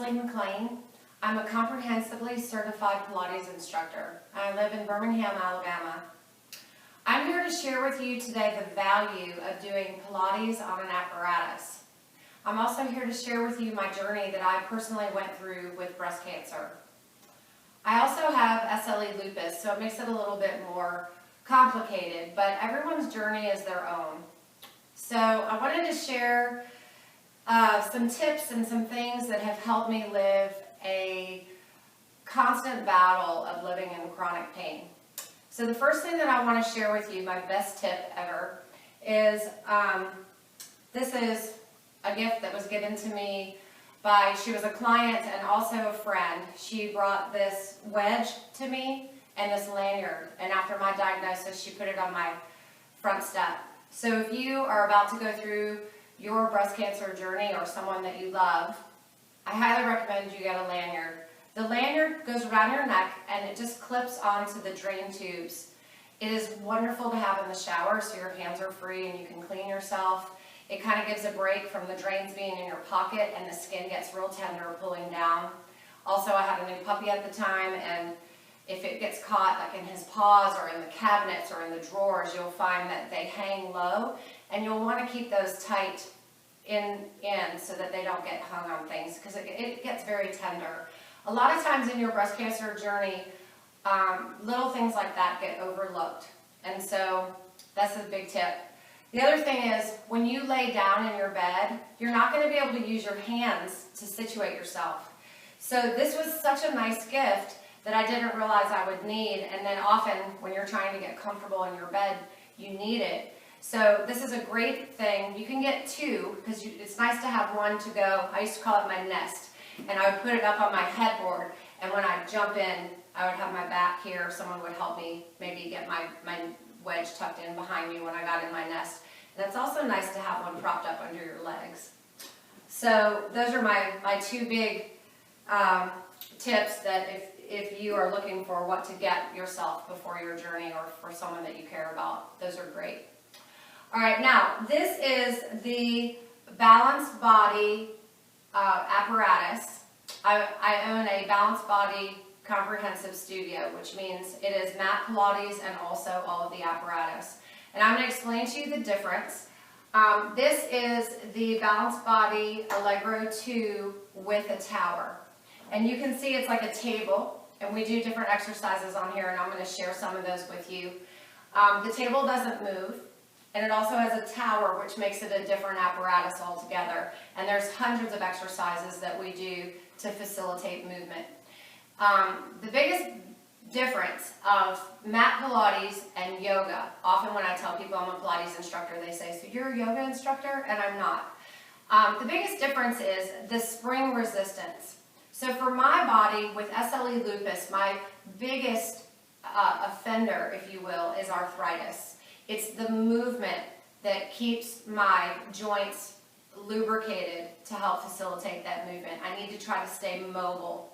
Ainslie, McLean. I'm a comprehensively certified Pilates instructor. I live in Birmingham, Alabama. I'm here to share with you today the value of doing Pilates on an apparatus. I'm also here to share with you my journey that I personally went through with breast cancer. I also have SLE lupus, so it makes it a little bit more complicated, but everyone's journey is their own. So I wanted to share some tips and some things that have helped me live a constant battle of living in chronic pain. So the first thing that I want to share with you, my best tip ever, is this is a gift that was given to me by, she was a client and also a friend. She brought this wedge to me and this lanyard, and after my diagnosis she put it on my front step. So if you are about to go through your breast cancer journey or someone that you love, I highly recommend you get a lanyard. The lanyard goes around your neck and it just clips onto the drain tubes. It is wonderful to have in the shower so your hands are free and you can clean yourself. It kind of gives a break from the drains being in your pocket and the skin gets real tender pulling down. Also, I had a new puppy at the time, and if it gets caught like in his paws or in the cabinets or in the drawers, you'll find that they hang low, and you'll want to keep those tight in so that they don't get hung on things, because it gets very tender. A lot of times in your breast cancer journey, little things like that get overlooked, and so that's a big tip. The other thing is, when you lay down in your bed, you're not going to be able to use your hands to situate yourself. So this was such a nice gift that I didn't realize I would need, and then often when you're trying to get comfortable in your bed, you need it. So this is a great thing. You can get two, because it's nice to have one to go. I used to call it my nest, and I would put it up on my headboard, and when I jump in, I would have my back here. Someone would help me maybe get my wedge tucked in behind me when I got in my nest. And it's also nice to have one propped up under your legs. So those are my two big tips that if you are looking for what to get yourself before your journey or for someone that you care about, those are great. All right, now this is the Balanced Body apparatus. I own a Balanced Body comprehensive studio, which means it is mat Pilates and also all of the apparatus. And I'm going to explain to you the difference. This is the Balanced Body Allegro 2 with a tower. And you can see it's like a table, and we do different exercises on here, and I'm going to share some of those with you. The table doesn't move, and it also has a tower, which makes it a different apparatus altogether. And there's hundreds of exercises that we do to facilitate movement. The biggest difference of mat Pilates and yoga, often when I tell people I'm a Pilates instructor, they say, so you're a yoga instructor? And I'm not. The biggest difference is the spring resistance. So for my body with SLE lupus, my biggest offender, if you will, is arthritis. It's the movement that keeps my joints lubricated to help facilitate that movement. I need to try to stay mobile.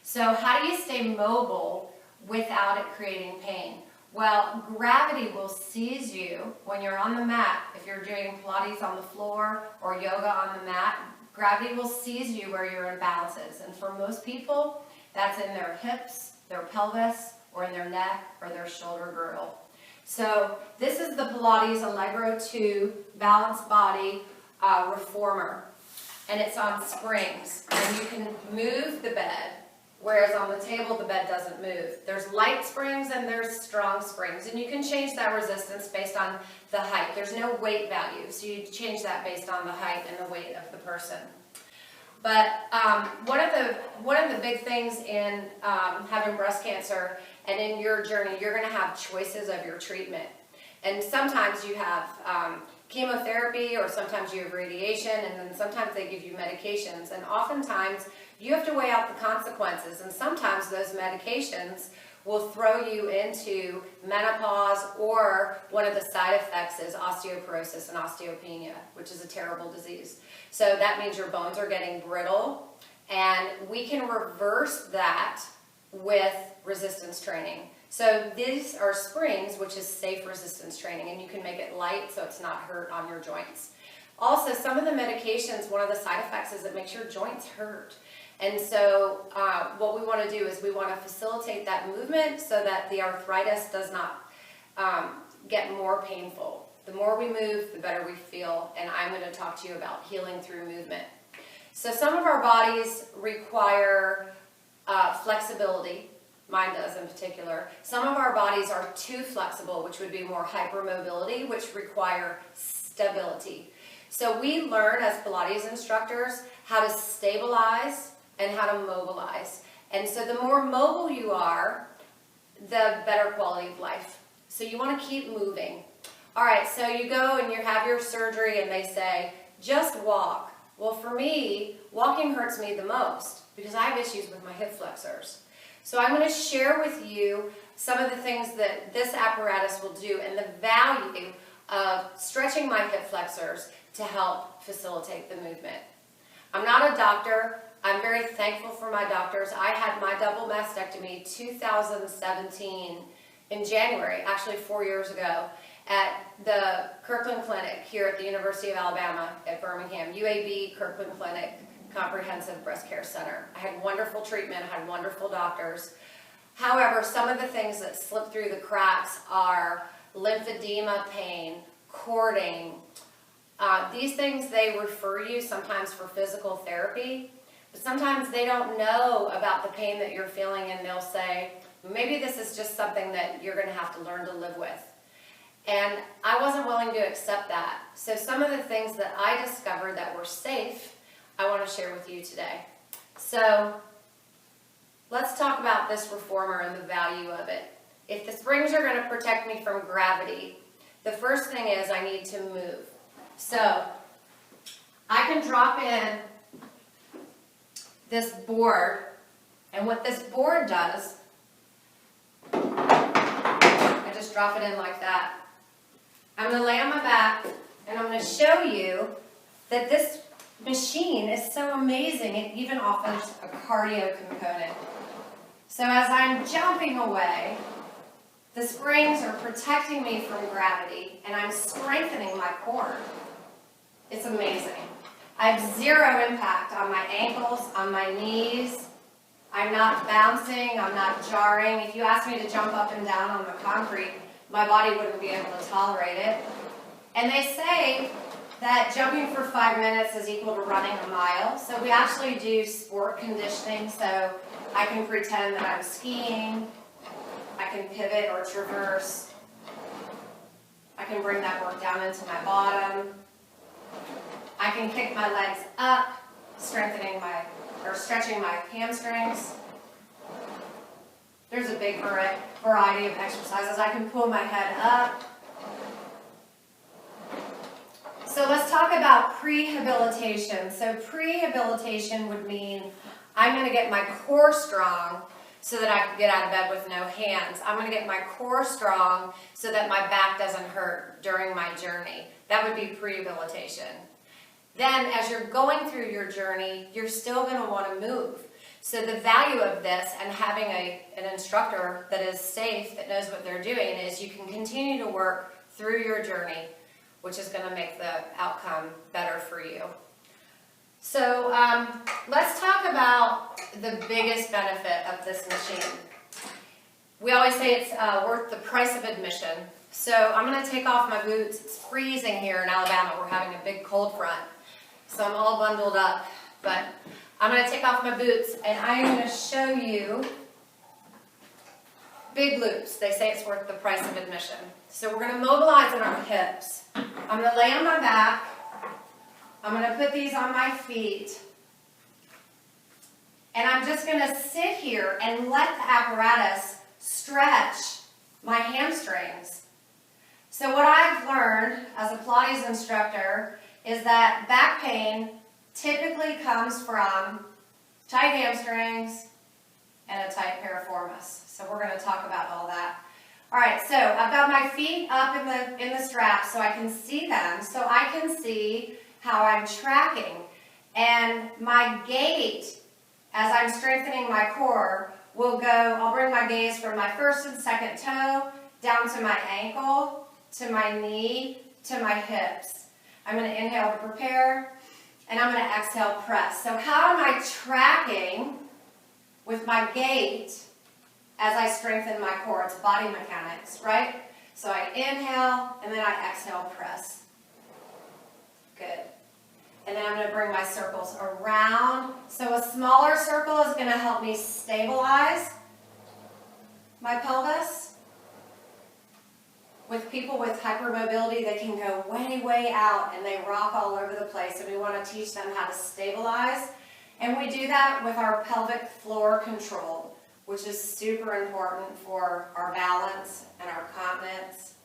So how do you stay mobile without it creating pain? Well, gravity will seize you when you're on the mat. If you're doing Pilates on the floor or yoga on the mat, gravity will seize you where your imbalance is. And for most people, that's in their hips, their pelvis, or in their neck or their shoulder girdle. So this is the Pilates Allegro 2 Balanced Body Reformer. And it's on springs. And you can move the bed, whereas on the table, the bed doesn't move. There's light springs and there's strong springs, and you can change that resistance based on the height. There's no weight value, so you change that based on the height and the weight of the person. But one of the big things in having breast cancer and in your journey, you're going to have choices of your treatment. And sometimes you have chemotherapy, or sometimes you have radiation, and then sometimes they give you medications. And oftentimes you have to weigh out the consequences, and sometimes those medications will throw you into menopause, or one of the side effects is osteoporosis and osteopenia, which is a terrible disease. So that means your bones are getting brittle, and we can reverse that with resistance training. So these are springs, which is safe resistance training, and you can make it light so it's not hurt on your joints. Also, some of the medications, one of the side effects is it makes your joints hurt. And so what we want to do is we want to facilitate that movement so that the arthritis does not get more painful. The more we move, the better we feel, and I'm going to talk to you about healing through movement. So some of our bodies require flexibility. Mine does in particular. Some of our bodies are too flexible, which would be more hypermobility, which require stability. So we learn as Pilates instructors how to stabilize and how to mobilize. And so the more mobile you are, the better quality of life. So you want to keep moving. All right, so you go and you have your surgery and they say, just walk. Well, for me, walking hurts me the most because I have issues with my hip flexors. So I'm going to share with you some of the things that this apparatus will do and the value of stretching my hip flexors to help facilitate the movement. I'm not a doctor. I'm very thankful for my doctors. I had my double mastectomy 2017 in January, actually 4 years ago, at the Kirkland Clinic here at the University of Alabama at Birmingham, UAB Kirkland Clinic Comprehensive Breast Care Center. I had wonderful treatment, I had wonderful doctors. However, some of the things that slip through the cracks are lymphedema pain, cording. These things, they refer you sometimes for physical therapy, but sometimes they don't know about the pain that you're feeling and they'll say, maybe this is just something that you're going to have to learn to live with. And I wasn't willing to accept that. So some of the things that I discovered that were safe, I want to share with you today. So let's talk about this reformer and the value of it. If the springs are going to protect me from gravity, the first thing is I need to move. So I can drop in this board, and what this board does, I just drop it in like that. I'm going to lay on my back and I'm going to show you that this machine is so amazing. It even offers a cardio component. So as I'm jumping away, the springs are protecting me from gravity and I'm strengthening my core. It's amazing. I have zero impact on my ankles, on my knees. I'm not bouncing, I'm not jarring. If you ask me to jump up and down on the concrete, my body wouldn't be able to tolerate it. And they say that jumping for 5 minutes is equal to running a mile. So we actually do sport conditioning, so I can pretend that I'm skiing, I can pivot or traverse, I can bring that work down into my bottom, I can kick my legs up, stretching my hamstrings. There's a big variety of exercises. I can pull my head up. So let's talk about prehabilitation. So prehabilitation would mean I'm going to get my core strong so that I can get out of bed with no hands. I'm going to get my core strong so that my back doesn't hurt during my journey. That would be prehabilitation. Then as you're going through your journey, you're still going to want to move. So the value of this and having an instructor that is safe, that knows what they're doing, is you can continue to work through your journey, which is going to make the outcome better for you. So let's talk about the biggest benefit of this machine. We always say it's worth the price of admission. So I'm going to take off my boots. It's freezing here in Alabama. We're having a big cold front. So I'm all bundled up, but I'm going to take off my boots and I'm going to show you big loops. They say it's worth the price of admission. So we're going to mobilize in our hips. I'm going to lay on my back. I'm going to put these on my feet. And I'm just going to sit here and let the apparatus stretch my hamstrings. So what I've learned as a Pilates instructor is that back pain typically comes from tight hamstrings and a tight piriformis. So we're going to talk about all that. All right, so I've got my feet up in the straps so I can see them, so I can see how I'm tracking. And my gait, as I'm strengthening my core, will go, I'll bring my gaze from my first and second toe down to my ankle, to my knee, to my hips. I'm going to inhale to prepare, and I'm going to exhale, press. So how am I tracking with my gait as I strengthen my core? It's body mechanics, right? So I inhale, and then I exhale, press. Good. And then I'm going to bring my circles around. So a smaller circle is going to help me stabilize my pelvis. With people with hypermobility, they can go way, way out and they rock all over the place, and we want to teach them how to stabilize. And we do that with our pelvic floor control, which is super important for our balance and our continence.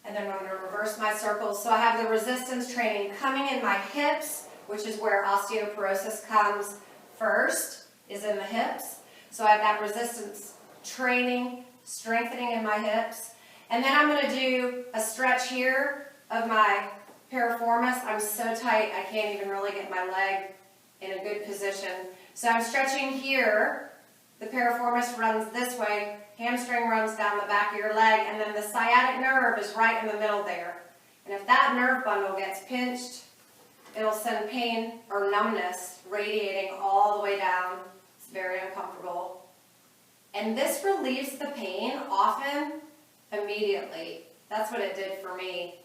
And then I'm going to reverse my circles. So I have the resistance training coming in my hips, which is where osteoporosis comes first, is in the hips. So I have that resistance training, strengthening in my hips. And then I'm going to do a stretch here of my piriformis. I'm so tight I can't even really get my leg in a good position. So I'm stretching here. The piriformis runs this way. Hamstring runs down the back of your leg, and then the sciatic nerve is right in the middle there. And if that nerve bundle gets pinched, it'll send pain or numbness radiating all the way down. It's very uncomfortable. And this relieves the pain often immediately. That's what it did for me.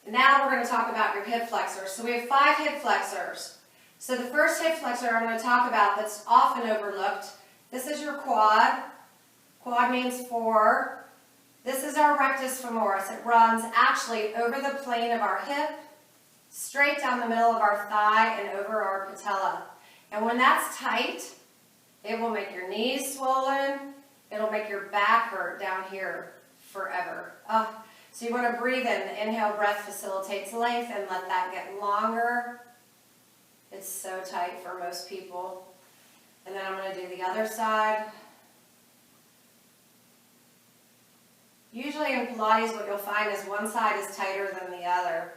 Now we're going to talk about your hip flexors. So we have 5 hip flexors. So the first hip flexor I'm going to talk about that's often overlooked, this is your quad. Quad means 4. This is our rectus femoris. It runs actually over the plane of our hip, straight down the middle of our thigh and over our patella. And when that's tight, it will make your knees swollen. It'll make your back hurt down here forever. So you want to breathe in. The inhale breath facilitates length, and let that get longer. It's so tight for most people. And then I'm going to do the other side. Usually in Pilates, what you'll find is one side is tighter than the other.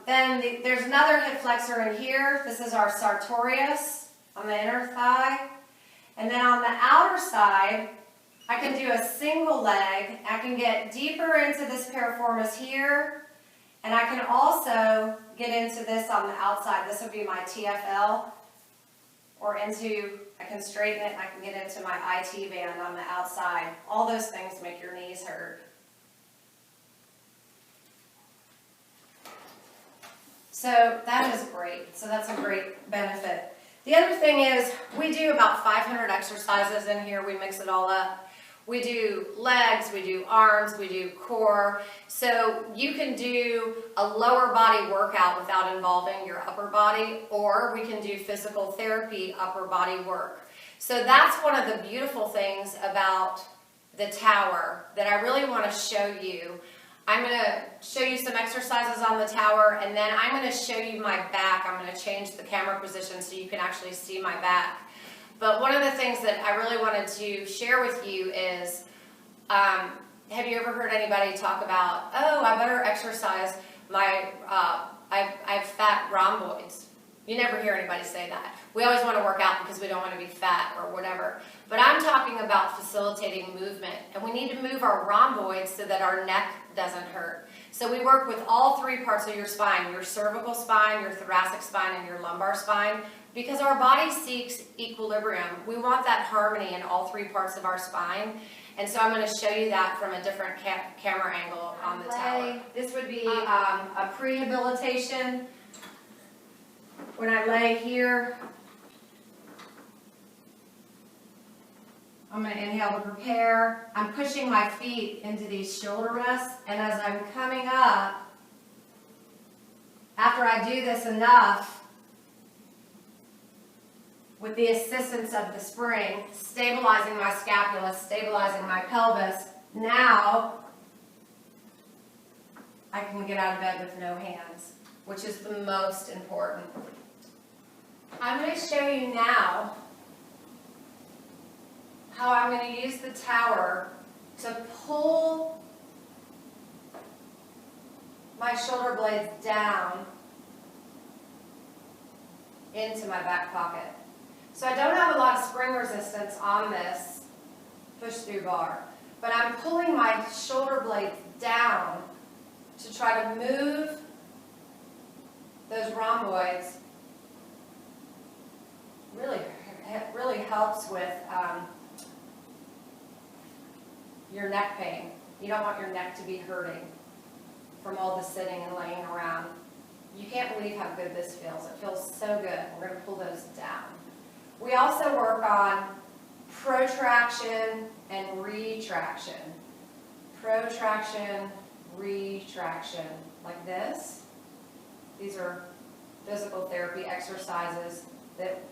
There's another hip flexor in here. This is our sartorius on the inner thigh. And then on the outer side, I can do a single leg. I can get deeper into this piriformis here. And I can also get into this on the outside. This would be my TFL. Or I can straighten it and I can get into my IT band on the outside. All those things make your knees hurt. So that is great. So that's a great benefit. The other thing is we do about 500 exercises in here. We mix it all up. We do legs, we do arms, we do core. So you can do a lower body workout without involving your upper body, or we can do physical therapy upper body work. So that's one of the beautiful things about the tower that I really want to show you. I'm going to show you some exercises on the tower, and then I'm going to show you my back. I'm going to change the camera position so you can actually see my back. But one of the things that I really wanted to share with you is, have you ever heard anybody talk about, oh, I better exercise I have fat rhomboids. You never hear anybody say that. We always want to work out because we don't want to be fat or whatever. But I'm talking about facilitating movement, and we need to move our rhomboids so that our neck doesn't hurt. So we work with all 3 parts of your spine, your cervical spine, your thoracic spine, and your lumbar spine, because our body seeks equilibrium. We want that harmony in all 3 parts of our spine. And so I'm going to show you that from a different camera angle on the tower. This would be a prehabilitation. When I lay here, I'm going to inhale to prepare. I'm pushing my feet into these shoulder rests, and as I'm coming up, after I do this enough, with the assistance of the spring, stabilizing my scapula, stabilizing my pelvis, now I can get out of bed with no hands, which is the most important. I'm going to show you now how I'm going to use the tower to pull my shoulder blades down into my back pocket. So I don't have a lot of spring resistance on this push-through bar, but I'm pulling my shoulder blades down to try to move those rhomboids. It really helps with your neck pain. You don't want your neck to be hurting from all the sitting and laying around. You can't believe how good this feels. It feels so good. We're going to pull those down. We also work on protraction and retraction. Protraction, retraction, like this. These are physical therapy exercises that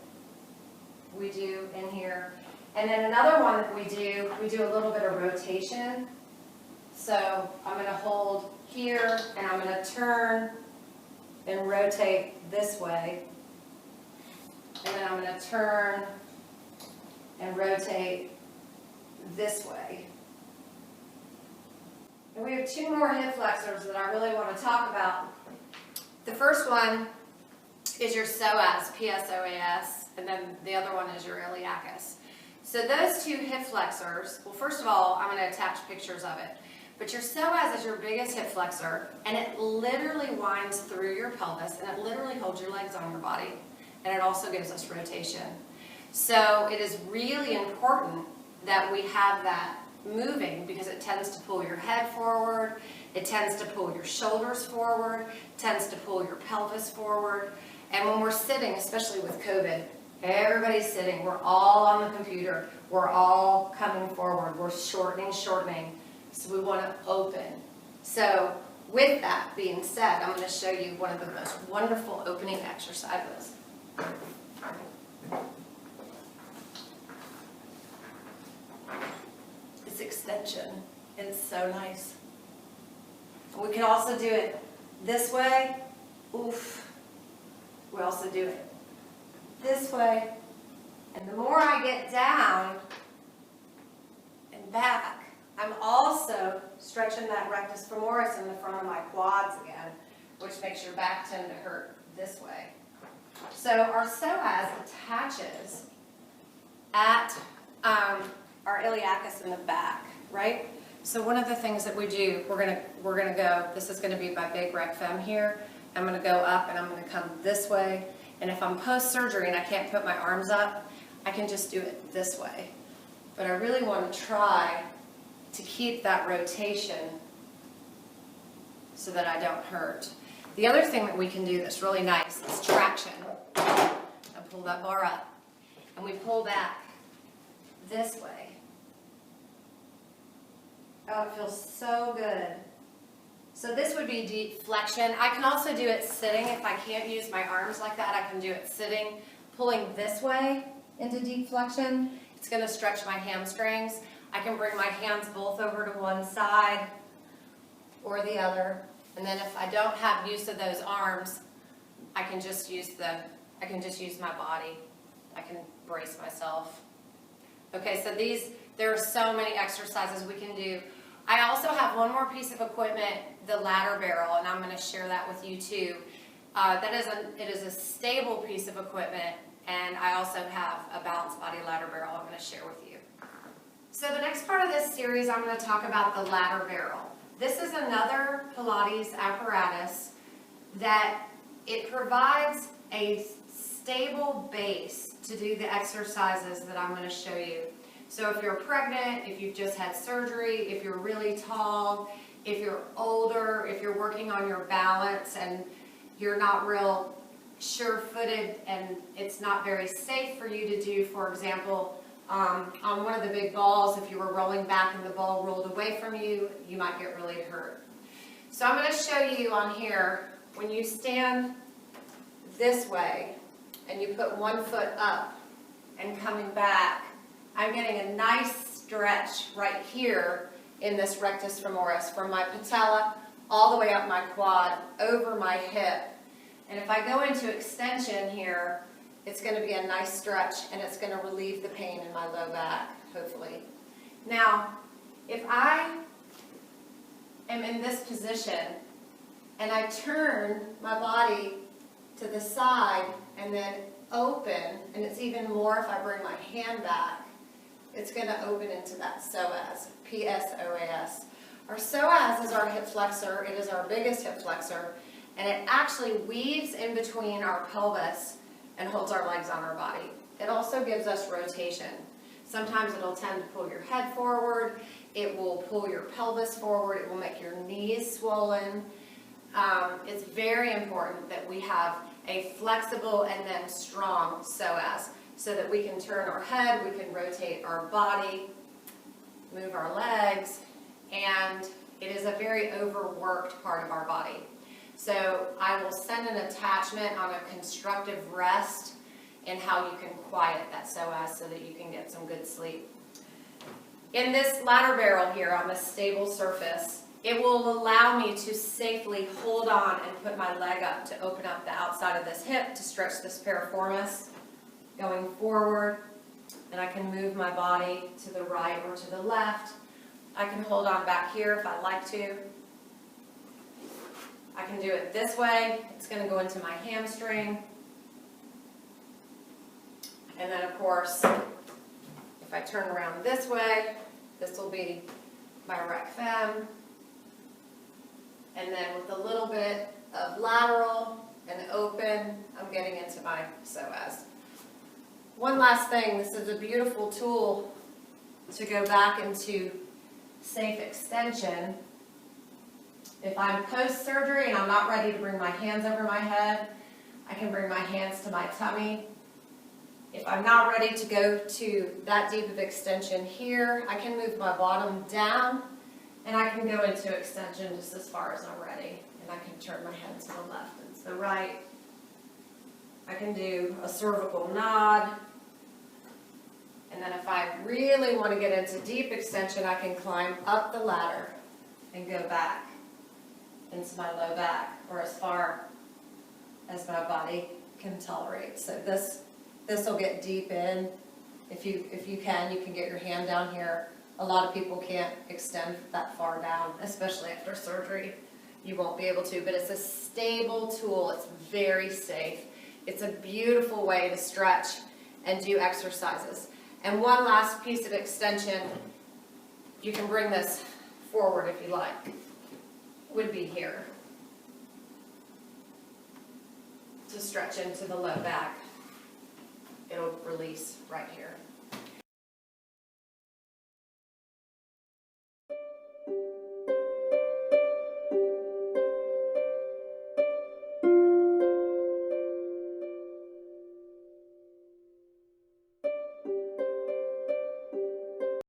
we do in here. And then another one that we do a little bit of rotation. So I'm going to hold here and I'm going to turn and rotate this way. And then I'm going to turn and rotate this way. And we have two more hip flexors that I really want to talk about. The first one is your psoas, P-S-O-A-S, and then the other one is your iliacus. So those two hip flexors, well, first of all, I'm going to attach pictures of it. But your psoas is your biggest hip flexor, and it literally winds through your pelvis, and it literally holds your legs on your body, and it also gives us rotation. So it is really important that we have that moving because it tends to pull your head forward, it tends to pull your shoulders forward, tends to pull your pelvis forward. And when we're sitting, especially with COVID, everybody's sitting, we're all on the computer, we're all coming forward, we're shortening. So we want to open. So with that being said, I'm going to show you one of the most wonderful opening exercises. It's extension. It's so nice. We can also do it this way. Oof. We also do it this way. And the more I get down and back, I'm also stretching that rectus femoris in the front of my quads again, which makes your back tend to hurt this way. So our psoas attaches at our iliacus in the back, right? So one of the things that we do, we're gonna go, this is gonna be my big rec fem here. I'm gonna go up and I'm gonna come this way. And if I'm post-surgery and I can't put my arms up, I can just do it this way. But I really want to try to keep that rotation so that I don't hurt. The other thing that we can do that's really nice is traction. I pull that bar up and we pull back this way. Oh, it feels so good. So this would be deep flexion. I can also do it sitting. If I can't use my arms like that, I can do it sitting, pulling this way into deep flexion. It's going to stretch my hamstrings. I can bring my hands both over to one side or the other. And then if I don't have use of those arms, I can just use my body. I can brace myself. Okay, so there are so many exercises we can do. I also have one more piece of equipment, the ladder barrel, and I'm going to share that with you too. It is a stable piece of equipment, and I also have a balanced body ladder barrel I'm going to share with you. So the next part of this series, I'm going to talk about the ladder barrel. This is another Pilates apparatus that it provides a stable base to do the exercises that I'm going to show you. So if you're pregnant, if you've just had surgery, if you're really tall, if you're older, if you're working on your balance and you're not real sure-footed and it's not very safe for you to do, for example, on one of the big balls, if you were rolling back and the ball rolled away from you, you might get really hurt. So I'm going to show you on here, when you stand this way and you put one foot up and coming back, I'm getting a nice stretch right here in this rectus femoris from my patella all the way up my quad, over my hip. And if I go into extension here, it's going to be a nice stretch and it's going to relieve the pain in my low back, hopefully. Now, if I am in this position and I turn my body to the side and then open, and it's even more if I bring my hand back, it's going to open into that psoas, P-S-O-A-S. Our psoas is our hip flexor. It is our biggest hip flexor, and it actually weaves in between our pelvis and holds our legs on our body. It also gives us rotation. Sometimes it'll tend to pull your head forward. It will pull your pelvis forward. It will make your knees swollen. It's very important that we have a flexible and then strong psoas so that we can turn our head, we can rotate our body, move our legs, and it is a very overworked part of our body. So I will send an attachment on a constructive rest and how you can quiet that psoas so that you can get some good sleep. In this ladder barrel here on this stable surface, it will allow me to safely hold on and put my leg up to open up the outside of this hip to stretch this piriformis going forward. And I can move my body to the right or to the left. I can hold on back here if I like to. I can do it this way. It's going to go into my hamstring. And then, of course, if I turn around this way, this will be my rec fem. And then with a little bit of lateral and open, I'm getting into my psoas. One last thing, this is a beautiful tool to go back into safe extension. If I'm post-surgery and I'm not ready to bring my hands over my head, I can bring my hands to my tummy. If I'm not ready to go to that deep of extension here, I can move my bottom down and I can go into extension just as far as I'm ready. And I can turn my head to the left and to the right. I can do a cervical nod. And then if I really want to get into deep extension, I can climb up the ladder and go back into my low back, or as far as my body can tolerate. So this will get deep in. If you can get your hand down here. A lot of people can't extend that far down, especially after surgery. You won't be able to, but it's a stable tool. It's very safe. It's a beautiful way to stretch and do exercises. And one last piece of extension, you can bring this forward if you like, would be here. To stretch into the low back. It'll release right here.